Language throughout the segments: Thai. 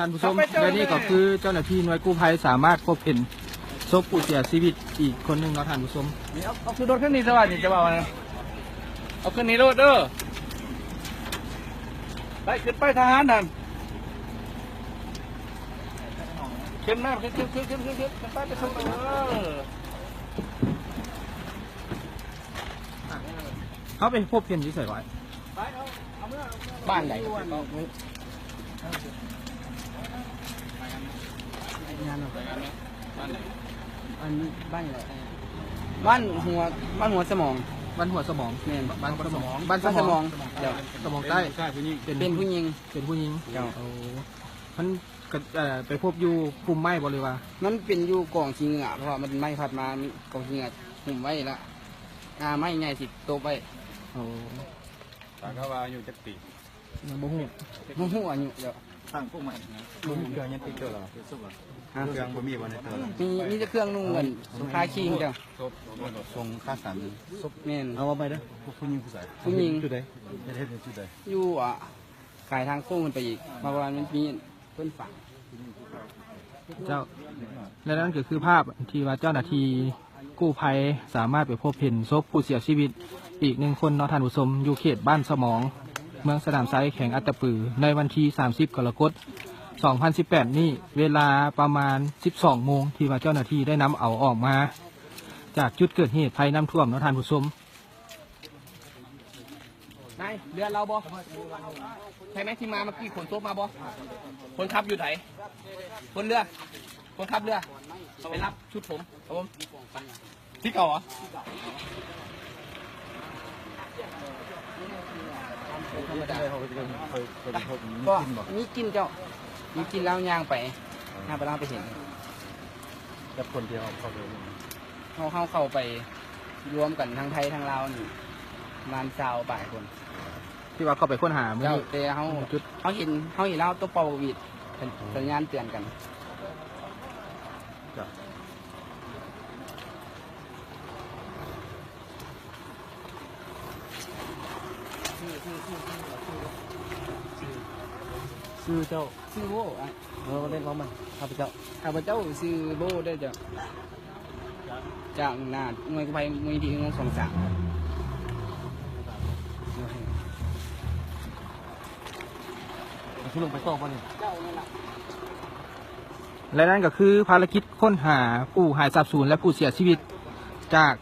ท่านผู้ชมและนี่ก็คือเจ้าหน้าที่หน่วยกู้ภัยสามารถพบเห็นศพผู้เสียชีวิตอีกคนหนึ่งเนาะท่านผู้ชมนี่เอาคือรถขึ้นนี่สวัสดีจะบอกว่าเอาขึ้นนี่รถเด้อไปขึ้นไปทหารนั่นขึ้นมาขึ้นไปส่งเขาไปพบเห็นที่ใส่ไว้บ้านไหนงานหรออันบ้านอะไรบ้านหัวสมองบ้านหัวสมองเนี่ยบ้านสมองบ้านสมองเดี๋ยวสมองใต้เป็นผู้หญิงเป็นผู้หญิงโอ้มันไปพบอยู่กลุ่มไม้บริวารมันเป็นอยู่กองชิงอ่ะเพราะว่ามันไม่พัดมากองชิงอ่ะหุ่มไว้ละไม้ใหญ่สิโตไปโอ้ตาเขาว่าอยู่จักปีโมหูอายุเดี๋ยวตั้งพวกใหม่เครื่องยังติดเจอหรอเครื่องบ่มีวันนี้เจอมีจะเครื่องนุ่งเงินคลายคิงเดียวส่งค่าสารศพเนี่ยเอาไปเด้อผู้หญิงผู้ชายผู้หญิงจุดใดประเทศจุดใดอยู่ขายทางโค้งมันไปอีกมาวันมันมีเพิ่นฝังเจ้าและนั่นก็คือภาพที่ว่าเจ้าหน้าที่กู้ภัยสามารถไปพบเห็นศพผู้เสียชีวิตอีกหนึ่งคนเนาะท่านผู้ชมอยู่เขตบ้านสมองเมืองสนามไซแข่งอัตตปือในวันที่30 กรกฎาคม 2018 นี้เวลาประมาณ 12 โมงที่ว่าเจ้าหน้าที่ได้นำเอาออกมาจากจุดเกิดเหตุภัยน้ำท่วมเนาะท่านผู้ชมนายเรือเราบ่ใช่ไหมที่มาเมื่อกี้ขนโต๊ะมาบ่คนขับอยู่ไหนคนเรือคนขับเรือไปรับชุดผมที่เก่าเหรอก็มีกินเจ้ามีกินแล้วย่างไปย่างไปแล้วไปเห็นแล้วคนที่เขาเข้าไปเข้าไปรวมกันทั้งไทยทั้งลาวนี่มันชาวป่ายคนที่ว่าเข้าไปค้นหาเมื่อแต่เขาเห็นแล้วตัวเป่าวิดสัญญาณเตือนกันชื่อเจ้าซื้อโบเล่นร้องมันข้าพเจ้าซื้อโบได้จากหน้าหน่วยกู้ภัยมูลนิธิงงสองสามที่ลงไปโซ่ป่ะนี่และนั่นก็คือภารกิจค้นหาผู้หายสาบสูญและผู้เสียชีวิตจาก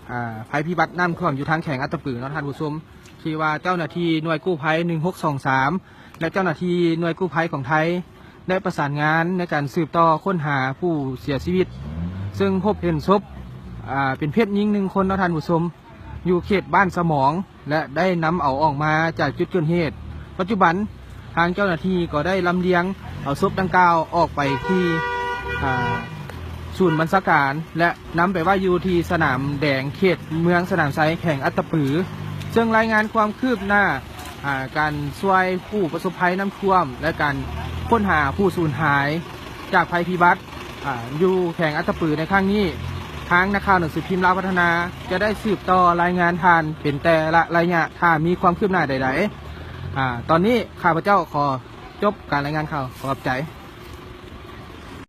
ภัยพิบัติน้ำท่วมอยู่ทางแข่งอัตตปือเนาะท่านผู้ชมที่ว่าเจ้าหน้าที่หน่วยกู้ภัย1623และเจ้าหน้าที่หน่วยกู้ภัยของไทยได้ประสานงานในการสืบต่อค้นหาผู้เสียชีวิตซึ่งพบเห็นศพเป็นเพศหญิง1 คนเนาะท่านผู้ชมอยู่เขตบ้านสมองและได้นำเอาออกมาจากจุดเกิดเหตุปัจจุบันทางเจ้าหน้าที่ก็ได้ลำเลียงเอาศพดังกล่าวออกไปที่ศูนย์บรรณาการและนำไปไว้อยู่ที่สนามแดงเขตเมืองสนามไซแข่งอัตตปือซึ่งรายงานความคืบหน้าการช่วยผู้ประสบภัยน้ำท่วมและการค้นหาผู้สูญหายจากภัยพิบัติอยู่แข่งอัตตปือในครั้งนี้ทางนักข่าวหนังสือพิมพ์ลาวพัฒนาจะได้สืบต่อรายงานทานเป็นแต่ละระยะถ้ามีความคืบหน้าใดๆตอนนี้ข้าพเจ้าขอจบการรายงานข่าวขอบใจ